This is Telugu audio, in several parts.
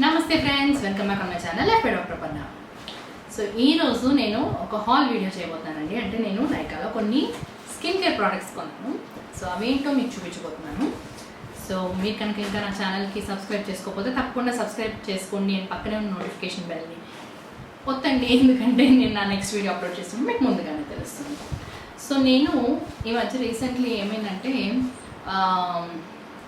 నమస్తే friends, welcome back my channel FI doctor Panna. So ఈరోజు నేను ఒక హాల్ వీడియో చేయబోతున్నానండి. అంటే నేను నైకాలో కొన్ని స్కిన్ కేర్ ప్రోడక్ట్స్ కొన్నాను. సో అవేంటో మీకు చూపించబోతున్నాను. సో మీరు కనుక ఇంకా నా ఛానల్కి సబ్స్క్రైబ్ చేసుకోకపోతే తప్పకుండా సబ్స్క్రైబ్ చేసుకోండి. అండ్ పక్కనే ఉన్న నోటిఫికేషన్ బెల్ని వద్దండి, ఎందుకంటే నేను నా నెక్స్ట్ వీడియో అప్లోడ్ చేస్తాను మీకు ముందుగానే తెలుస్తుంది. సో నేను ఈ మధ్య రీసెంట్లీ ఏమైందంటే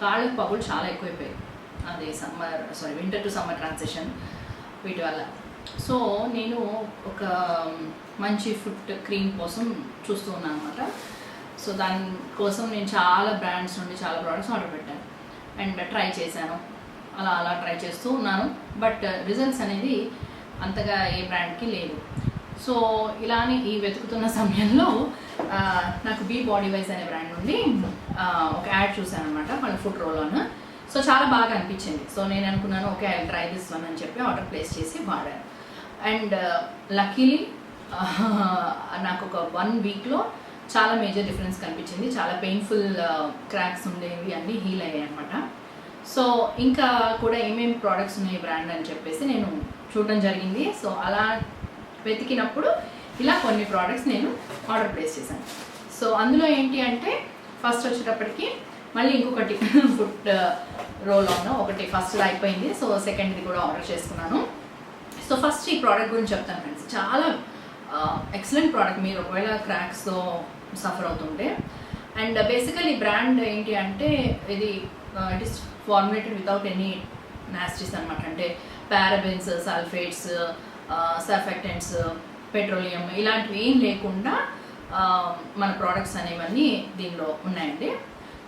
కాళ్ళకు పగులు చాలా ఎక్కువైపోయాయి. అదే వింటర్ టు సమ్మర్ ట్రాన్సిషన్ వీటి వల్ల. సో నేను ఒక మంచి ఫుట్ క్రీమ్ కోసం చూస్తూ ఉన్నాను అనమాట. సో దానికోసం నేను చాలా బ్రాండ్స్ నుండి చాలా ప్రోడక్ట్స్ ఆర్డర్ పెట్టాను అండ్ ట్రై చేశాను. అలా ట్రై చేస్తూ ఉన్నాను. బట్ రిజల్ట్స్ అనేది అంతగా ఏ బ్రాండ్కి లేదు. సో ఇలానే ఈ వెతుకుతున్న సమయంలో నాకు బీ బాడీ వైజ్ అనే బ్రాండ్ నుండి ఒక యాడ్ చూశాను అనమాట, వాళ్ళ ఫుట్ రోల్ ఆన్. సో చాలా బాగా అనిపించింది. సో నేను అనుకున్నాను okay I try this one అని చెప్పి ఆర్డర్ ప్లేస్ చేసి వాడాను. అండ్ లక్కీలీ నాకు ఒక 1 వీక్లో చాలా మేజర్ డిఫరెన్స్ కనిపించింది. చాలా పెయిన్ఫుల్ క్రాక్స్ ఉండేవి అన్నీ హీల్ అయ్యాయి అనమాట. సో ఇంకా కూడా ఏమేమి ప్రోడక్ట్స్ ఉన్నాయి బ్రాండ్ అని చెప్పేసి నేను చూడడం జరిగింది. సో అలా వెతికినప్పుడు ఇలా కొన్ని ప్రోడక్ట్స్ నేను ఆర్డర్ ప్లేస్ చేశాను. సో అందులో ఏంటి అంటే ఫస్ట్ వచ్చేటప్పటికి మళ్ళీ ఇంకొకటి ఫుట్ రోల్ ఆన్ ఒకటి ఫస్ట్ అయిపోయింది. సో సెకండ్ది కూడా ఆర్డర్ చేసుకున్నాను. సో ఫస్ట్ ఈ ప్రోడక్ట్ గురించి చెప్తాను ఫ్రెండ్స్. చాలా ఎక్సలెంట్ ప్రోడక్ట్ మీరు ఒకవేళ క్రాక్స్తో సఫర్ అవుతుంటే. అండ్ బేసికలీ బ్రాండ్ ఏంటి అంటే ఇది it is formulated without any nasties అనమాట. అంటే పారాబెన్స్, సల్ఫేట్స్, సర్ఫెక్టెంట్స్, పెట్రోలియం ఇలాంటివి ఏం లేకుండా మన ప్రోడక్ట్స్ అనేవన్నీ దీనిలో ఉన్నాయండి.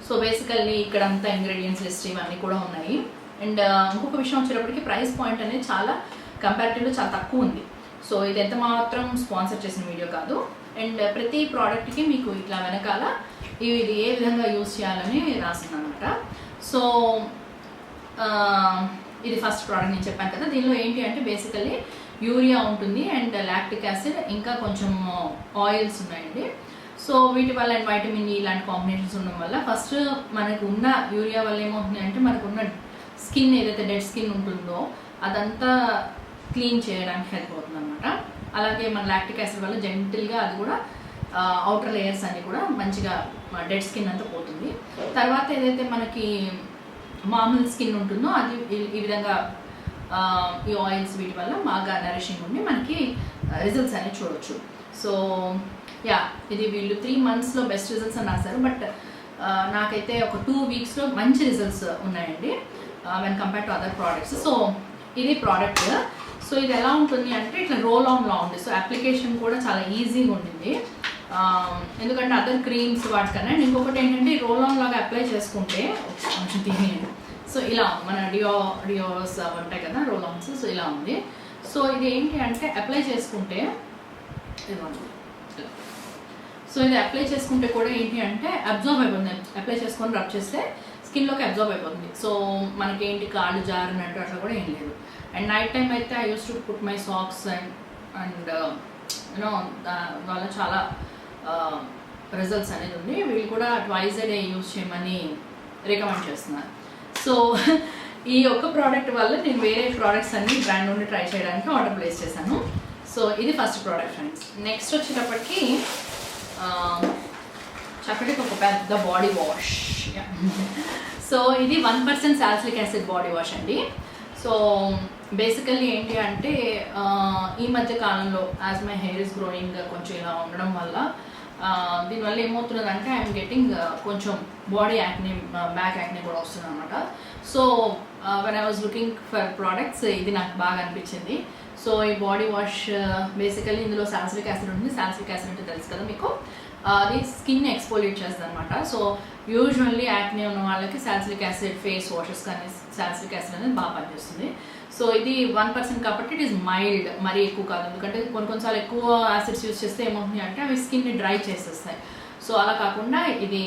సో బేసికల్లీ ఇక్కడంతా ఇంగ్రీడియంట్స్ లిస్ట్ ఇవన్నీ కూడా ఉన్నాయి. అండ్ ఇంకొక విషయం వచ్చేటప్పటికి ప్రైస్ పాయింట్ అనేది చాలా కంపారిటివ్గా చాలా తక్కువ ఉంది. సో ఇది ఎంత మాత్రం స్పాన్సర్ చేసిన వీడియో కాదు. అండ్ ప్రతి ప్రోడక్ట్కి మీకు ఇట్లా వెనకాల ఇది ఏ విధంగా యూజ్ చేయాలని రాసింది అనమాట. సో ఇది ఫస్ట్ ప్రోడక్ట్ నేను చెప్పాను కదా. దీనిలో ఏంటి అంటే బేసికల్లీ యూరియా ఉంటుంది అండ్ లాక్టిక్ యాసిడ్ ఇంకా కొంచెం ఆయిల్స్ ఉన్నాయండి. సో వీటి వల్ల అండ్ వైటమిన్ ఈ ఇలాంటి కాంబినేషన్స్ ఉండడం వల్ల ఫస్ట్ మనకు ఉన్న యూరియా వల్ల ఏమవుతుంది అంటే మనకున్న స్కిన్ ఏదైతే డెడ్ స్కిన్ ఉంటుందో అదంతా క్లీన్ చేయడానికి హెల్ప్ అవుతుంది అనమాట. అలాగే మన లాక్టిక్ యాసిడ్ వల్ల జెంటిల్గా అది కూడా అవుటర్ లేయర్స్ అన్ని కూడా మంచిగా డెడ్ స్కిన్ అంతా పోతుంది. తర్వాత ఏదైతే మనకి మామూలు స్కిన్ ఉంటుందో అది ఈ విధంగా ఈ ఆయిల్స్ వీటి వల్ల బాగా నరిషింగ్ ఉండి మనకి రిజల్ట్స్ అనేవి చూడవచ్చు. సో ఇది వీళ్ళు 3 మంత్స్లో బెస్ట్ రిజల్ట్స్ అని రాశారు. బట్ నాకైతే ఒక 2 వీక్స్లో మంచి రిజల్ట్స్ ఉన్నాయండి when compare to other products. So ఇది ప్రోడక్ట్. సో ఇది ఎలా ఉంటుంది అంటే ఇట్లా రోల్ ఆన్లా ఉంది. సో అప్లికేషన్ కూడా చాలా ఈజీగా ఉండింది. ఎందుకంటే అదర్ క్రీమ్స్ వాటికన్నా. అండ్ ఇంకొకటి ఏంటంటే రోల్ ఆన్ లాగా అప్లై చేసుకుంటే సో ఇలా మన డియోస్ ఉంటాయి కదా రోల్ ఆన్స్. సో ఇలా ఉంది. సో ఇది ఏంటి అంటే అప్లై చేసుకుంటే ఇది అప్లై చేసుకుంటే కూడా ఏంటి అంటే అబ్జర్వ్ అయిపోతుంది. అప్లై చేసుకొని రబ్ చేస్తే స్కిన్లోకి అబ్జర్వ్ అయిపోతుంది. సో మనకి ఏంటి కాళ్ళు జారినట్టు అట్లా కూడా ఏం లేదు. అండ్ నైట్ టైం అయితే I use to put my socks and you know వాళ్ళ చాలా రిజల్ట్స్ అనేది ఉంది. వీళ్ళు కూడా ట్వైస్ ఏ డే యూజ్ చేయమని రికమెండ్ చేస్తున్నారు. సో ఈ ఒక్క ప్రోడక్ట్ వల్ల నేను వేరే ప్రోడక్ట్స్ అన్ని బ్రాండ్ నుండి ట్రై చేయడానికి ఆర్డర్ ప్లేస్ చేశాను. సో ఇది ఫస్ట్ ప్రోడక్ట్ ఫ్రెండ్స్. నెక్స్ట్ వచ్చేటప్పటికి చక్కటికి ఒక పెద్ద బాడీ వాష్. సో ఇది 1% సాలిసిలిక్ యాసిడ్ బాడీ వాష్ అండి. సో బేసికల్లీ ఏంటి అంటే ఈ మధ్య కాలంలో as my hair is growing కొంచెం ఇలా ఉండడం వల్ల దీనివల్ల ఏమవుతున్నదంటే ఐఎమ్ గెటింగ్ కొంచెం బాడీ యాక్నే, బ్యాక్ యాక్నే కూడా వస్తుంది అనమాట. So when I was looking for products ఇది నాకు బాగా అనిపించింది. సో ఈ బాడీ వాష్ బేసికల్లీ ఇందులో సాలిసిలిక్ యాసిడ్ ఉంటుంది. సాలిసిలిక్ యాసిడ్ అంటే తెలుసు కదా మీకు, అది స్కిన్ ఎక్స్ఫోలియేట్ చేస్తుంది అనమాట. సో యూజువల్లీ యాక్నే ఉన్న వాళ్ళకి సాలిసిలిక్ యాసిడ్ ఫేస్ వాషెస్ కానీ సాలిసిలిక్ యాసిడ్ అనేది బాగా పనిచేస్తుంది. సో ఇది 1% కాబట్టి ఇట్ ఈస్ మైల్డ్, మరీ ఎక్కువ కాదు. ఎందుకంటే కొన్నిసార్లు ఎక్కువ యాసిడ్స్ యూజ్ చేస్తే ఏమవుతుంది అంటే అవి స్కిన్ని డ్రై చేసేస్తాయి. సో అలా కాకుండా ఇది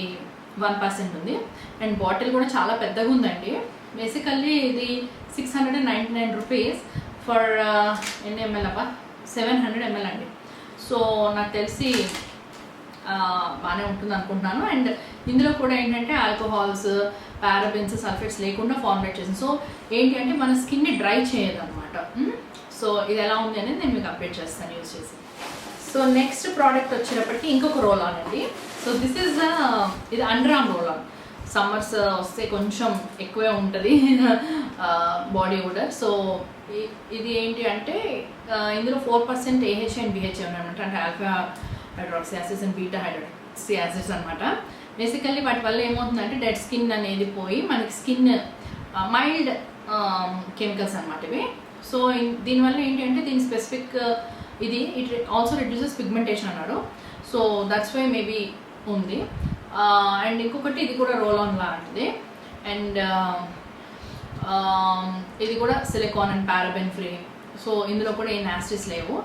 1% ఉంది. అండ్ బాటిల్ కూడా చాలా పెద్దగా ఉందండి. బేసికల్లీ ఇది 699 రూపీస్ ఫర్ ఎన్ని ఎంఎల్ అబ్బా 700 ml అండి. సో నాకు తెలిసి బాగానే ఉంటుంది అనుకుంటున్నాను. అండ్ ఇందులో కూడా ఏంటంటే ఆల్కహాల్స్, పారాబెన్స్, సల్ఫేట్స్ లేకుండా ఫార్ములేట్ చేసింది. సో ఏంటి అంటే మన స్కిన్ని డ్రై చేయదు అనమాట. సో ఇది ఎలా ఉంది అనేది నేను మీకు అప్డేట్ చేస్తాను యూజ్ చేసి. సో నెక్స్ట్ ప్రోడక్ట్ వచ్చేటప్పటికి ఇంకొక రోల్ ఆన్ అండి. సో దిస్ ఈజ్ ఇది under arm roll on. Summers వస్తే కొంచెం ఎక్కువే ఉంటుంది బాడీ ఓడర్. సో ఇది ఏంటి అంటే ఇందులో 4% AHA అండ్ BHA ఉన్నాయన్నమాట. అంటే alpha hydroxy acids and beta hydroxy acids అనమాట. బేసికల్లీ వాటి వల్ల ఏమవుతుందంటే డెడ్ స్కిన్ అనేది పోయి మనకి స్కిన్ మైల్డ్ కెమికల్స్ అనమాట ఇవి. సో దీనివల్ల ఏంటి అంటే దీని స్పెసిఫిక్ ఇది ఇట్ ఆల్సో రిడ్యూసెస్ పిగ్మెంటేషన్ అన్నాడు. సో దట్స్ వై మేబీ ఉంది. అండ్ ఇంకొకటి ఇది కూడా రోల్ ఆన్ లాంటిది. అండ్ ఇది కూడా silicone and paraben free. So ఇందులో కూడా ఏ నాస్టీస్ లేవు.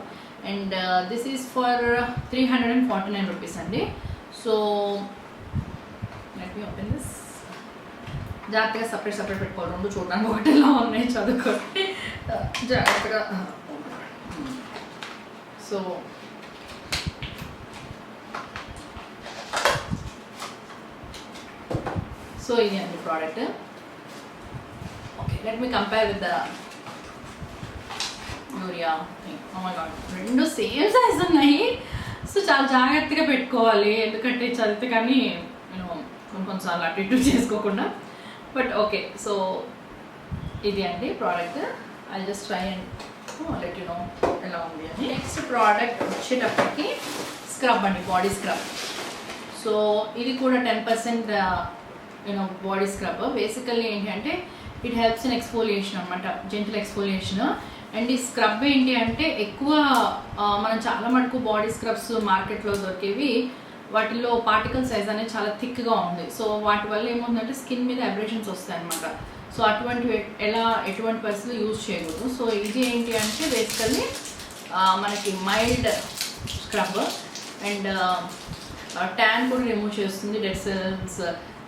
And this is for 349 rupees అండి. So let me open this. జాగ్రత్తగా సపరేట్ పెట్టుకోవాలి. రెండు చూడడానికి ఒకటిలా ఉన్నాయి, చదువుకోండి జాగ్రత్తగా. సో ఇది అండి product. Okay, let me compare with the urea thing. Oh my god, రెండు సేమ్ సైజ్ ఉన్నాయి. సో చాలా జాగ్రత్తగా పెట్టుకోవాలి, ఎందుకంటే చదివితే కానీ నేను కొన్నిసార్లు అటు ఇటు చేసుకోకుండా. బట్ ఓకే, సో ఇది అండి product. I just try and let you know ఎలా ఉంది అని. నెక్స్ట్ ప్రోడక్ట్ వచ్చేటప్పటికి స్క్రబ్ అండి, బాడీ స్క్రబ్. సో ఇది కూడా 10% బాడీ స్క్రబ్. బేసికల్లీ ఏంటి అంటే ఇట్ హెల్ప్స్ ఇన్ ఎక్స్ఫోలియేషన్ అనమాట, జెంటల్ ఎక్స్ఫోలియేషన్. అండ్ ఈ స్క్రబ్ ఏంటి అంటే ఎక్కువ మనం చాలా మటుకు బాడీ స్క్రబ్స్ మార్కెట్లో దొరికేవి వాటిల్లో పార్టికల్ సైజ్ అనేది చాలా థిక్గా ఉంది. సో వాటి వల్ల ఏముందంటే స్కిన్ మీద అబ్రేషన్స్ వస్తాయి అనమాట. సో అటువంటివి ఎటువంటి పరిస్థితులు యూజ్ చేయకూడదు. సో ఇది ఏంటి అంటే బేసికల్లీ మనకి మైల్డ్ స్క్రబ్. అండ్ ట్యాన్ కూడా రిమూవ్ చేస్తుంది, డెడ్ సెల్స్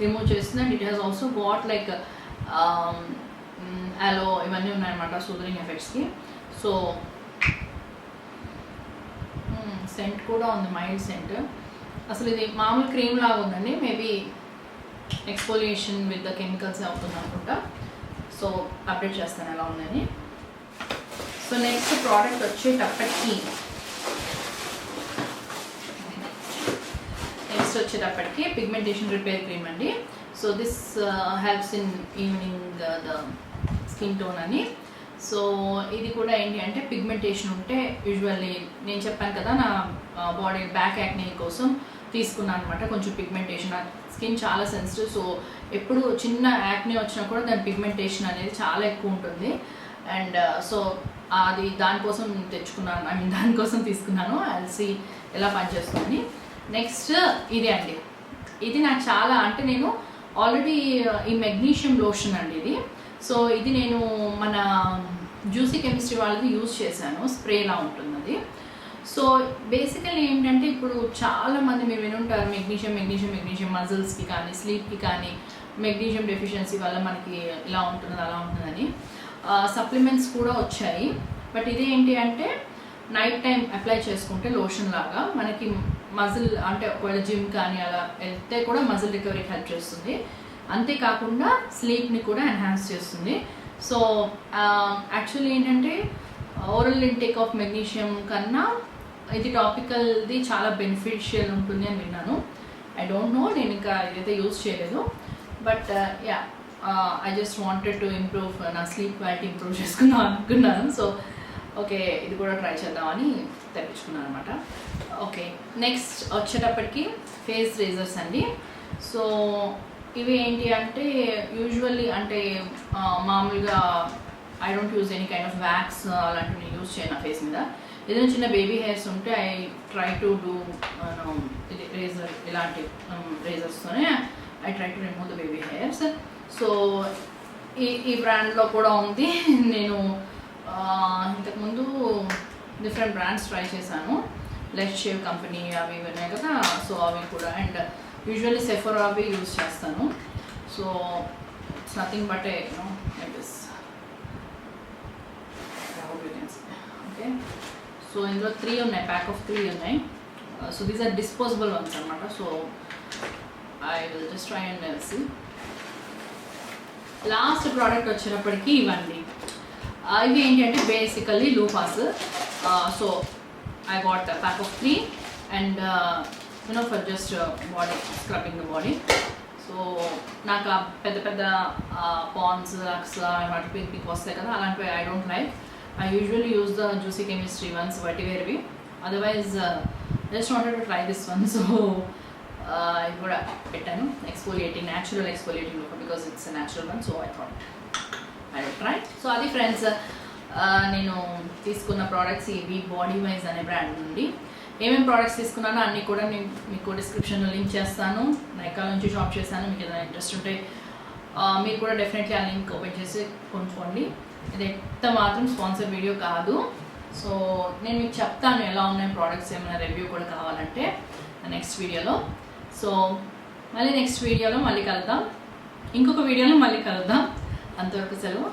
రిమూవ్ చేస్తుంది. And it has also got like aloe ఇవన్నీ ఉన్నాయన్నమాట సూదరింగ్ ఎఫెక్ట్స్కి. సో సెంట్ కూడా ఉంది, మైల్డ్ సెంట్. అసలు ఇది మామూలు క్రీమ్ లాగా ఉందండి. Maybe exfoliation with the chemicals అవుతుంది అనుకుంటా. సో అప్డేట్ చేస్తాను ఎలా ఉందని. సో నెక్స్ట్ ప్రోడక్ట్ వచ్చేటప్పటికి పిగ్మెంటేషన్ రిపేర్ క్రీమ్ అండి. So this helps in evening the skin tone అని. సో ఇది కూడా ఏంటి అంటే పిగ్మెంటేషన్ ఉంటే యూజువల్లీ నేను చెప్పాను కదా నా బాడీ బ్యాక్ యాక్నే కోసం తీసుకున్నాను అనమాట. కొంచెం పిగ్మెంటేషన్, స్కిన్ చాలా సెన్సిటివ్. సో ఎప్పుడు చిన్న యాక్నే వచ్చినా కూడా దాని పిగ్మెంటేషన్ అనేది చాలా ఎక్కువ ఉంటుంది. అండ్ సో అది దానికోసం తెచ్చుకున్నాను, ఐ మీన్ దానికోసం తీసుకున్నాను. అల్సి ఎలా పనిచేస్తుంది. నెక్స్ట్ ఇది అండి, ఇది నాకు చాలా అంటే నేను ఆల్రెడీ ఈ మెగ్నీషియం లోషన్ అండి ఇది. సో ఇది నేను మన జ్యూసీ కెమిస్ట్రీ వాళ్ళది యూజ్ చేశాను, స్ప్రేలా ఉంటుంది అది. సో బేసికల్లీ ఏంటంటే ఇప్పుడు చాలామంది మీరు వినుంటారు మెగ్నీషియం మజిల్స్కి కానీ స్లీప్కి కానీ మెగ్నీషియం డెఫిషియన్సీ వల్ల మనకి ఇలా ఉంటుంది అలా ఉంటుందని సప్లిమెంట్స్ కూడా వచ్చాయి. బట్ ఇది ఏంటి అంటే నైట్ టైం అప్లై చేసుకుంటే లోషన్ లాగా మనకి మజిల్ అంటే ఒకవేళ జిమ్ కానీ అలా వెళ్తే కూడా మజిల్ రికవరీకి హెల్ప్ చేస్తుంది. అంతేకాకుండా స్లీప్ని కూడా ఎన్హాన్స్ చేస్తుంది. సో యాక్చువల్లీ ఏంటంటే ఓరల్ ఇంటేక్ ఆఫ్ మెగ్నీషియం కన్నా ఇది టాపికల్ది చాలా బెనిఫిషియల్ ఉంటుంది అని విన్నాను. ఐ డోంట్ నో, నేను ఇంకా ఇదైతే యూజ్ చేయలేదు. But yeah I just wanted to improve, నా స్లీప్ క్వాలిటీ ఇంప్రూవ్ చేసుకుందాం అనుకున్నాను. సో ఓకే, ఇది కూడా ట్రై చేద్దామని తెప్పించుకున్నాను అనమాట. ఓకే, నెక్స్ట్ వచ్చేటప్పటికి ఫేస్ రేజర్స్ అండి. సో ఇవి ఏంటి అంటే యూజువల్లీ అంటే మామూలుగా I don't use any kind of wax అలాంటివి యూజ్ చేయను ఫేస్ మీద. ఏదైనా చిన్న బేబీ హెయిర్స్ ఉంటే ఐ ట్రై టు డూ ఇది రేజర్, ఇలాంటి రేజర్స్తోనే I try to remove the baby hairs. So ఈ బ్రాండ్లో కూడా ఉంది. నేను ఇంతకుముందు డిఫరెంట్ బ్రాండ్స్ ట్రై చేశాను, లెస్ షేవ్ కంపెనీ అవి ఉన్నాయి కదా, సో అవి కూడా. అండ్ యూజువల్లీ సెఫోరా అవి యూజ్ చేస్తాను. So it's nothing but like this. Okay, so ఇందులో 3 ఉన్నాయి, ప్యాక్ ఆఫ్ 3 ఉన్నాయి. So these are disposable ones అనమాట. So I will just try and see. Last product వచ్చినప్పటికీ ఇవ్వండి. ఇవి ఏంటంటే basically loofahs. So I what pack of 3 and for just body scrubbing the body. So నాకు ఆ పెద్ద పెద్ద పాన్స్ అక్స్ వాటి పిక్ వస్తాయి కదా, అలాంటివి I don't like. I usually use the juicy chemistry ones వటివేర్వి. Otherwise just wanted to try this one. So ఇది కూడా పెట్టాను, ఎక్స్ఫోలియేటింగ్, న్యాచురల్ ఎక్స్ఫోలియేటింగ్ లోపల, because it's natural one. So I thought I will try. So అది ఫ్రెండ్స్, నేను తీసుకున్న ప్రోడక్ట్స్ ఇవి బాడీ వైజ్ అనే బ్రాండ్ నుండి. ఏమేమి ప్రోడక్ట్స్ తీసుకున్నానో అన్నీ కూడా నేను మీకు డిస్క్రిప్షన్లో లింక్ చేస్తాను. నైకా నుంచి షాప్ చేశాను. మీకు ఏదైనా ఇంట్రెస్ట్ ఉంటే మీరు కూడా డెఫినెట్లీ ఆ లింక్ ఓపెన్ చేసి కొనుక్కోండి. ఇది ఎంత మాత్రం స్పాన్సర్ వీడియో కాదు. సో నేను మీకు చెప్తాను ఎలా ఉన్నాయి ప్రోడక్ట్స్, ఏమైనా రివ్యూ కూడా కావాలంటే నెక్స్ట్ వీడియోలో. సో మళ్ళీ నెక్స్ట్ వీడియోలో మళ్ళీ కలుద్దాం, ఇంకొక వీడియోలో మళ్ళీ కలుద్దాం. అంతవరకు సెలవు.